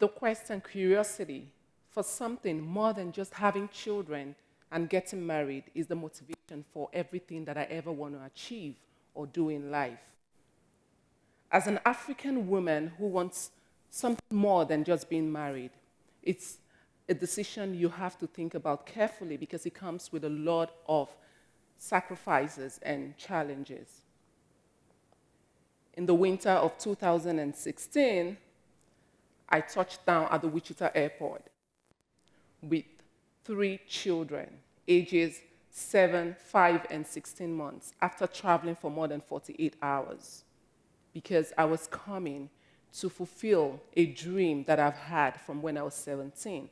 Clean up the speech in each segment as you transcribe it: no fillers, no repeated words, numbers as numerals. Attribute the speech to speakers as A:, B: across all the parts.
A: the quest and curiosity for something more than just having children and getting married is the motivation for everything that I ever want to achieve or do in life. As an African woman who wants something more than just being married, it's a decision you have to think about carefully because it comes with a lot of sacrifices and challenges. In the winter of 2016, I touched down at the Wichita airport with 3 children, ages 7, 5, and 16 months, after traveling for more than 48 hours, because I was coming to fulfill a dream that I've had from when I was 17.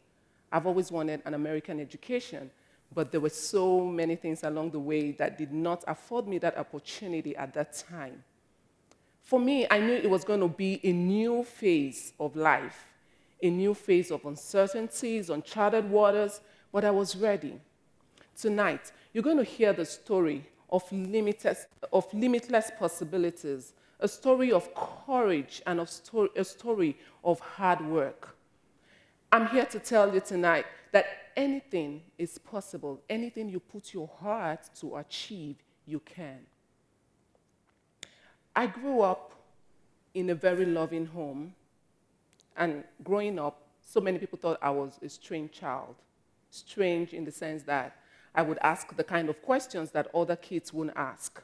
A: I've always wanted an American education, but there were so many things along the way that did not afford me that opportunity at that time. For me, I knew it was going to be a new phase of life, a new phase of uncertainties, uncharted waters, but I was ready. Tonight, you're going to hear the story of limitless possibilities, a story of courage, and a story of hard work. I'm here to tell you tonight that anything is possible. Anything you put your heart to achieve, you can. I grew up in a very loving home, and growing up, so many people thought I was a strange child. Strange in the sense that I would ask the kind of questions that other kids wouldn't ask.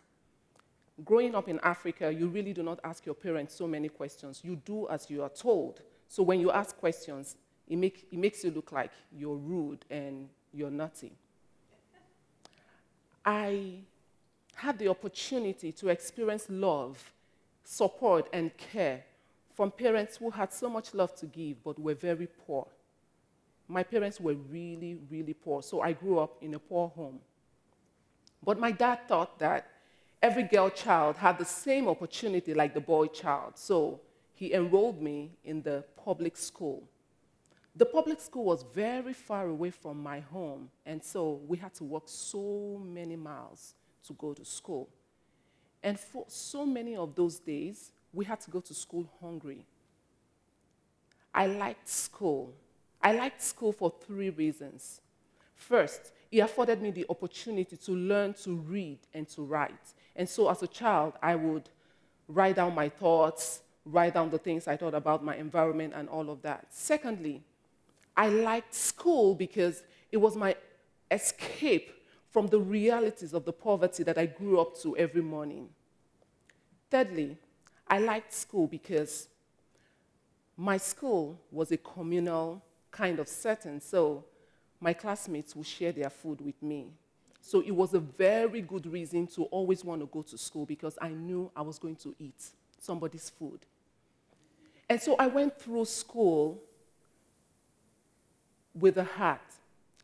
A: Growing up in Africa, you really do not ask your parents so many questions. You do as you are told. So when you ask questions, it makes you look like you're rude and you're nutty. I had the opportunity to experience love, support, and care from parents who had so much love to give but were very poor. My parents were really, really poor, so I grew up in a poor home. But my dad thought that every girl child had the same opportunity like the boy child, so he enrolled me in the public school. The public school was very far away from my home, and so we had to walk so many miles to go to school. And for so many of those days, we had to go to school hungry. I liked school. I liked school for 3 reasons. First, it afforded me the opportunity to learn to read and to write. And so as a child, I would write down my thoughts, write down the things I thought about my environment and all of that. Secondly, I liked school because it was my escape from the realities of the poverty that I grew up to every morning. Thirdly, I liked school because my school was a communal kind of setting, so my classmates would share their food with me. So it was a very good reason to always want to go to school because I knew I was going to eat somebody's food. And so I went through school with a heart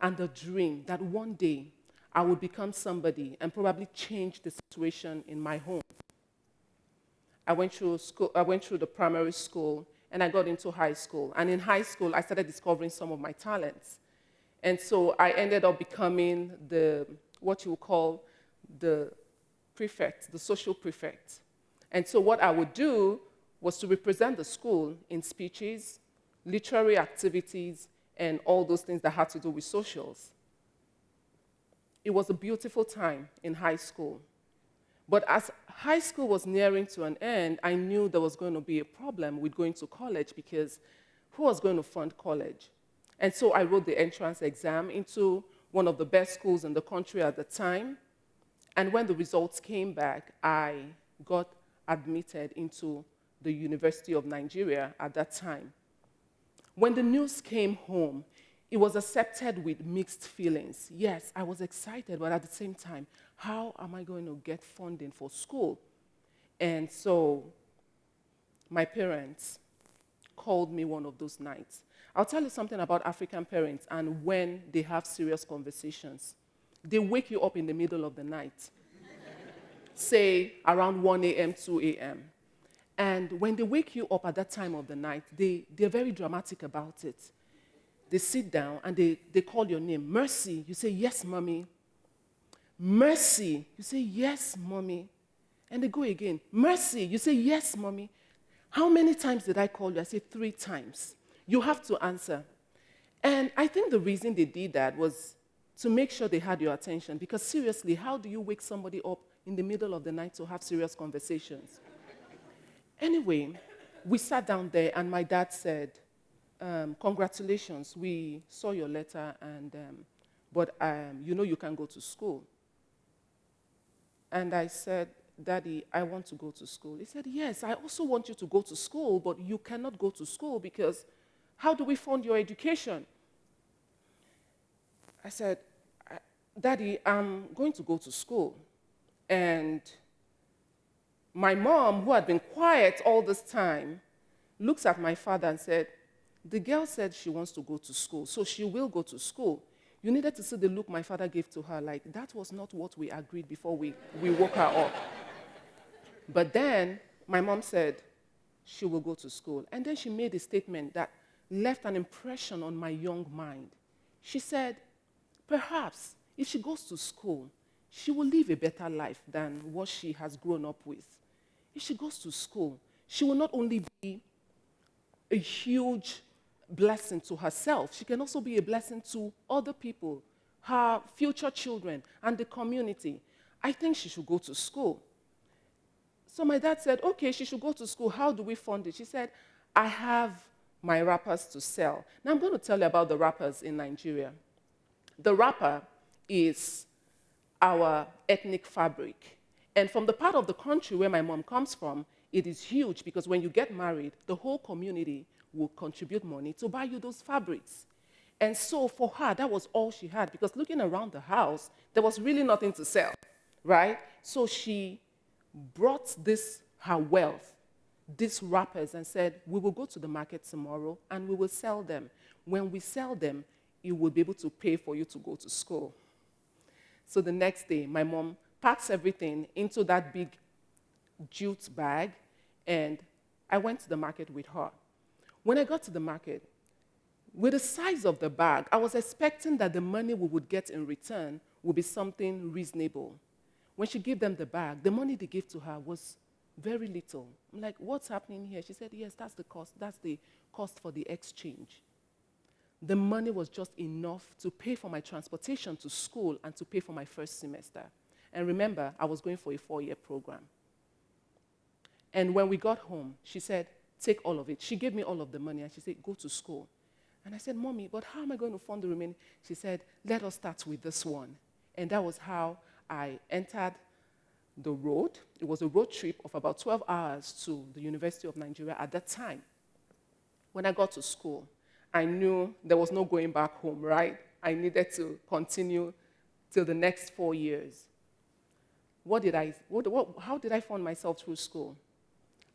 A: and a dream that one day I would become somebody and probably change the situation in my home. I went through the primary school, and I got into high school. And in high school, I started discovering some of my talents. And so I ended up becoming what you would call the prefect, the social prefect. And so what I would do was to represent the school in speeches, literary activities, and all those things that had to do with socials. It was a beautiful time in high school. But as high school was nearing to an end, I knew there was going to be a problem with going to college because who was going to fund college? And so I wrote the entrance exam into one of the best schools in the country at the time. And when the results came back, I got admitted into the University of Nigeria at that time. When the news came home, it was accepted with mixed feelings. Yes, I was excited, but at the same time, how am I going to get funding for school? And so my parents called me one of those nights. I'll tell you something about African parents and when they have serious conversations. They wake you up in the middle of the night, say around 1 a.m., 2 a.m. And when they wake you up at that time of the night, they're very dramatic about it. They sit down and they call your name. Mercy, you say, yes, mommy. Mercy, you say, yes, mommy. And they go again. Mercy, you say, yes, mommy. How many times did I call you? I say 3 times. You have to answer. And I think the reason they did that was to make sure they had your attention. Because seriously, how do you wake somebody up in the middle of the night to have serious conversations? Anyway, we sat down there, and my dad said, congratulations, we saw your letter, but you can go to school. And I said, Daddy, I want to go to school. He said, yes, I also want you to go to school, but you cannot go to school because how do we fund your education? I said, Daddy, I'm going to go to school. And my mom, who had been quiet all this time, looks at my father and said, the girl said she wants to go to school, so she will go to school. You needed to see the look my father gave to her, like that was not what we agreed before we woke her up. But then my mom said she will go to school. And then she made a statement that left an impression on my young mind. She said, perhaps if she goes to school, she will live a better life than what she has grown up with. If she goes to school, she will not only be a huge blessing to herself, she can also be a blessing to other people, her future children, and the community. I think she should go to school. So my dad said, okay, she should go to school. How do we fund it? She said, I have my wrappers to sell. Now I'm going to tell you about the wrappers in Nigeria. The wrapper is our ethnic fabric. And from the part of the country where my mom comes from, it is huge because when you get married, the whole community will contribute money to buy you those fabrics. And so for her, that was all she had because looking around the house, there was really nothing to sell, right? So she brought her wealth, these wrappers, and said, we will go to the market tomorrow and we will sell them. When we sell them, you will be able to pay for you to go to school. So the next day, my mom packs everything into that big jute bag, and I went to the market with her. When I got to the market, with the size of the bag, I was expecting that the money we would get in return would be something reasonable. When she gave them the bag, the money they gave to her was very little. I'm like, what's happening here? She said, yes, that's the cost. That's the cost for the exchange. The money was just enough to pay for my transportation to school and to pay for my first semester. And remember, I was going for a 4-year program. And when we got home, she said, take all of it. She gave me all of the money, and she said, go to school. And I said, Mommy, but how am I going to fund the remaining? She said, let us start with this one. And that was how I entered the road. It was a road trip of about 12 hours to the University of Nigeria at that time. When I got to school, I knew there was no going back home, right? I needed to continue till the next 4 years. How did I fund myself through school?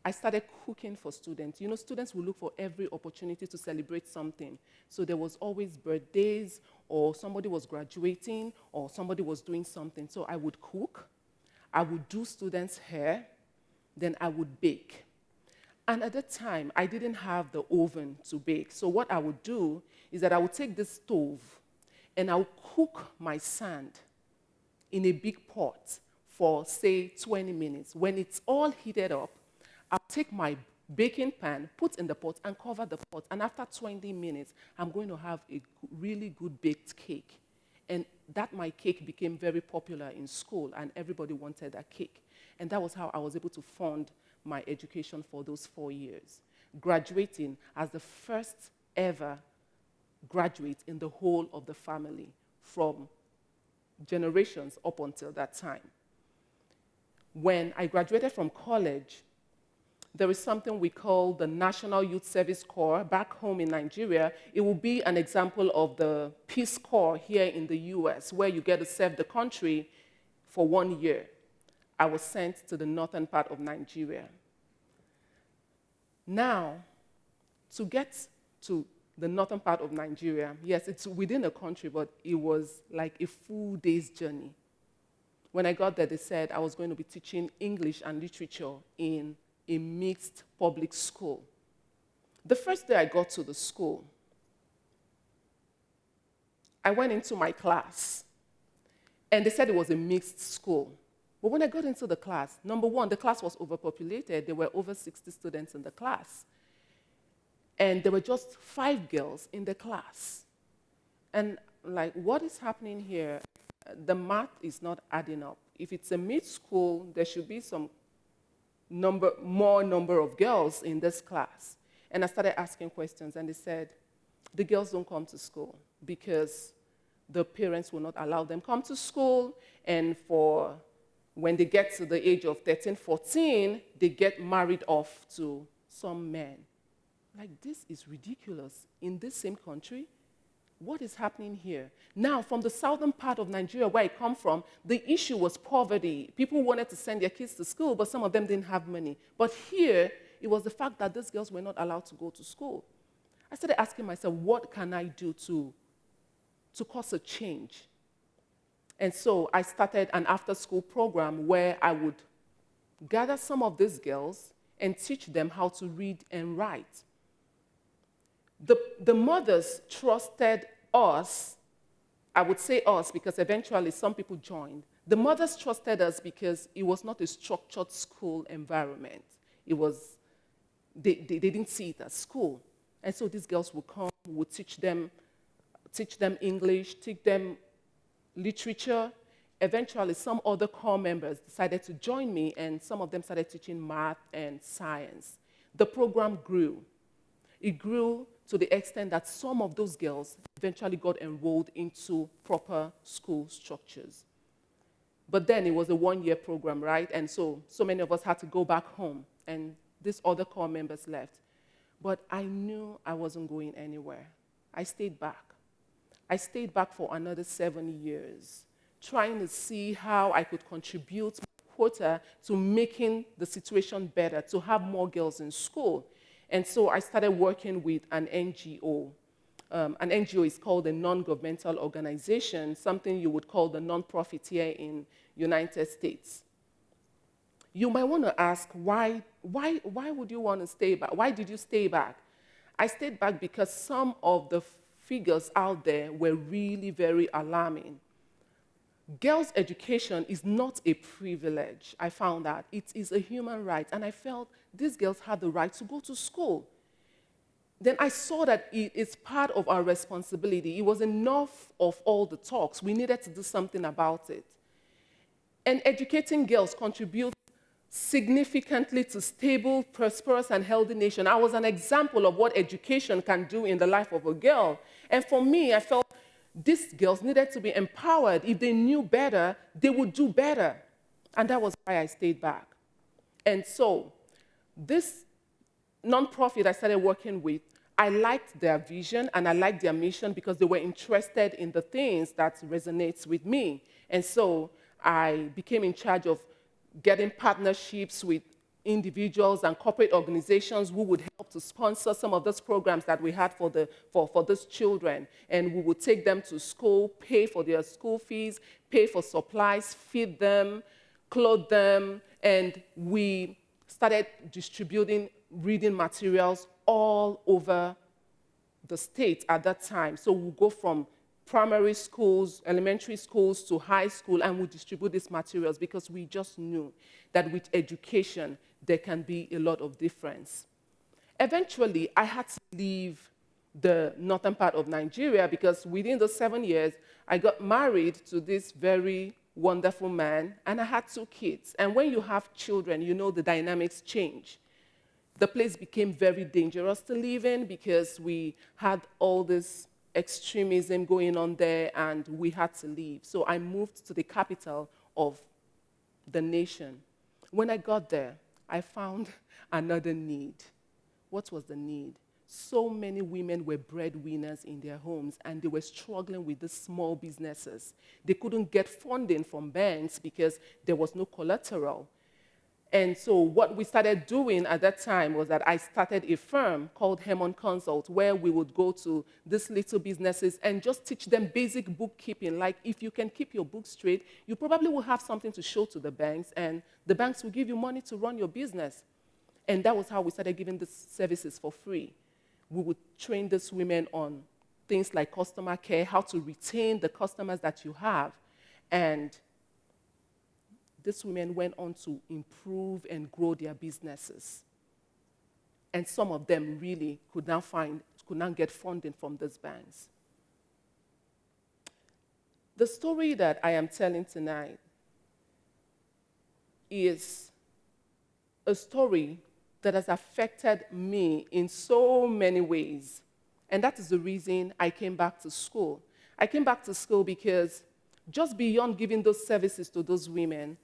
A: I started cooking for students. You know, students will look for every opportunity to celebrate something. So there was always birthdays, or somebody was graduating, or somebody was doing something. So I would cook, I would do students' hair, then I would bake. And at that time, I didn't have the oven to bake. So what I would do is that I would take this stove, and I would cook my sand in a big pot for, say, 20 minutes. When it's all heated up, I'll take my baking pan, put in the pot, and cover the pot. And after 20 minutes, I'm going to have a really good baked cake. And my cake became very popular in school, and everybody wanted that cake. And that was how I was able to fund my education for those 4 years, graduating as the first ever graduate in the whole of the family from generations up until that time. When I graduated from college, there is something we call the National Youth Service Corps. Back home in Nigeria, it will be an example of the Peace Corps here in the US, where you get to serve the country for 1 year. I was sent to the northern part of Nigeria. Now, to get to the northern part of Nigeria, yes, it's within a country, but it was like a full day's journey. When I got there, they said I was going to be teaching English and literature in a mixed public school. The first day I got to the school, I went into my class, and they said it was a mixed school. But when I got into the class, number one, the class was overpopulated. There were over 60 students in the class. And there were just 5 girls in the class. And like, what is happening here? The math is not adding up. If it's a mid-school, there should be some more number of girls in this class. And I started asking questions, and they said, the girls don't come to school because the parents will not allow them come to school, and when they get to the age of 13, 14, they get married off to some men. Like, this is ridiculous. In this same country, what is happening here? Now, from the southern part of Nigeria, where I come from, the issue was poverty. People wanted to send their kids to school, but some of them didn't have money. But here, it was the fact that these girls were not allowed to go to school. I started asking myself, what can I do to cause a change? And so I started an after-school program where I would gather some of these girls and teach them how to read and write. The mothers trusted us. I would say us because eventually some people joined. The mothers trusted us because it was not a structured school environment. They didn't see it as school. And so these girls would come, we would teach them English, teach them literature. Eventually, some other core members decided to join me, and some of them started teaching math and science. The program grew. It grew to the extent that some of those girls eventually got enrolled into proper school structures. But then it was a one-year program, right? And so many of us had to go back home, and these other core members left. But I knew I wasn't going anywhere. I stayed back. I stayed back for another 7 years, trying to see how I could contribute my quota to making the situation better, to have more girls in school. And so I started working with an NGO. An NGO is called a non-governmental organization, something you would call the nonprofit here in United States. You might want to ask, why would you want to stay back? Why did you stay back? I stayed back because some of the figures out there were really very alarming. Girls' education is not a privilege, I found out. It is a human right, and I felt these girls had the right to go to school. Then I saw that it is part of our responsibility. It was enough of all the talks. We needed to do something about it. And educating girls contributes significantly to stable, prosperous, and healthy nation. I was an example of what education can do in the life of a girl. And for me, I felt these girls needed to be empowered. If they knew better, they would do better. And that was why I stayed back. And so this nonprofit I started working with, I liked their vision and I liked their mission because they were interested in the things that resonates with me. And so I became in charge of getting partnerships with individuals and corporate organizations who would help to sponsor some of those programs that we had for those children. And we would take them to school, pay for their school fees, pay for supplies, feed them, clothe them, and we started distributing reading materials all over the state at that time. So we'll go from primary schools, elementary schools to high school, and we distribute these materials because we just knew that with education, there can be a lot of difference. Eventually, I had to leave the northern part of Nigeria because within those 7 years, I got married to this very wonderful man, and I had 2 kids. And when you have children, you know the dynamics change. The place became very dangerous to live in because we had all this extremism going on there, and we had to leave. So I moved to the capital of the nation. When I got there, I found another need. What was the need? So many women were breadwinners in their homes, and they were struggling with the small businesses. They couldn't get funding from banks because there was no collateral. And so what we started doing at that time was that I started a firm called Hemon Consult, where we would go to these little businesses and just teach them basic bookkeeping. Like, if you can keep your books straight, you probably will have something to show to the banks, and the banks will give you money to run your business. And that was how we started giving these services for free. We would train these women on things like customer care, how to retain the customers that you have. And these women went on to improve and grow their businesses. And some of them really could now get funding from these banks. The story that I am telling tonight is a story that has affected me in so many ways. And that is the reason I came back to school. I came back to school because just beyond giving those services to those women,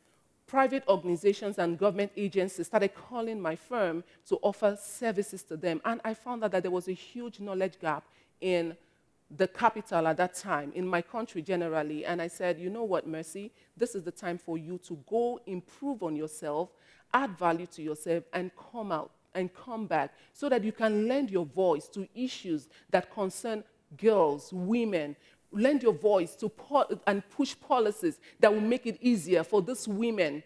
A: private organizations and government agencies started calling my firm to offer services to them. And I found out that there was a huge knowledge gap in the capital at that time, in my country generally. And I said, you know what, Mercy, this is the time for you to go improve on yourself, add value to yourself, and come out and come back so that you can lend your voice to issues that concern girls, women. Lend your voice to and push policies that will make it easier for these women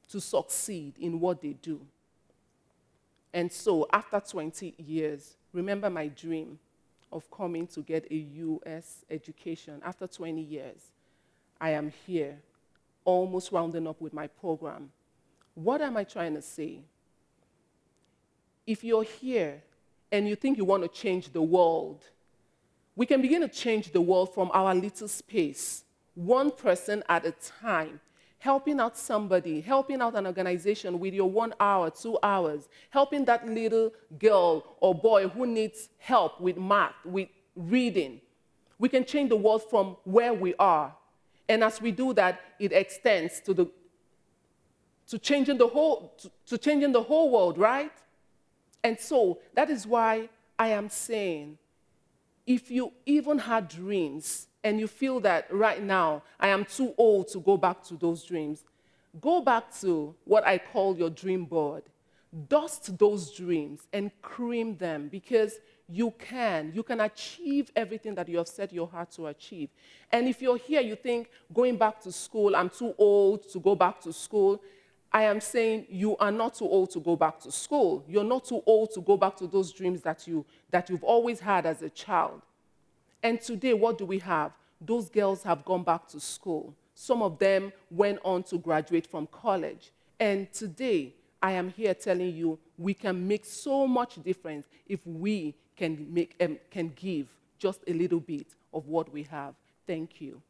A: to succeed in what they do. And so after 20 years, remember my dream of coming to get a U.S. education. After 20 years, I am here, almost rounding up with my program. What am I trying to say? If you're here and you think you want to change the world, we can begin to change the world from our little space, one person at a time, helping out somebody, helping out an organization with your 1 hour, 2 hours, helping that little girl or boy who needs help with math, with reading. We can change the world from where we are. And as we do that, it extends to changing the whole world, right? And so that is why I am saying, if you even had dreams and you feel that right now I am too old to go back to those dreams, go back to what I call your dream board. Dust those dreams and cream them, because you can achieve everything that you have set your heart to achieve. And if you're here, you think going back to school, I'm too old to go back to school, I am saying you are not too old to go back to school. You're not too old to go back to those dreams that you've always had as a child. And today, what do we have? Those girls have gone back to school. Some of them went on to graduate from college. And today, I am here telling you we can make so much difference if we can give just a little bit of what we have. Thank you.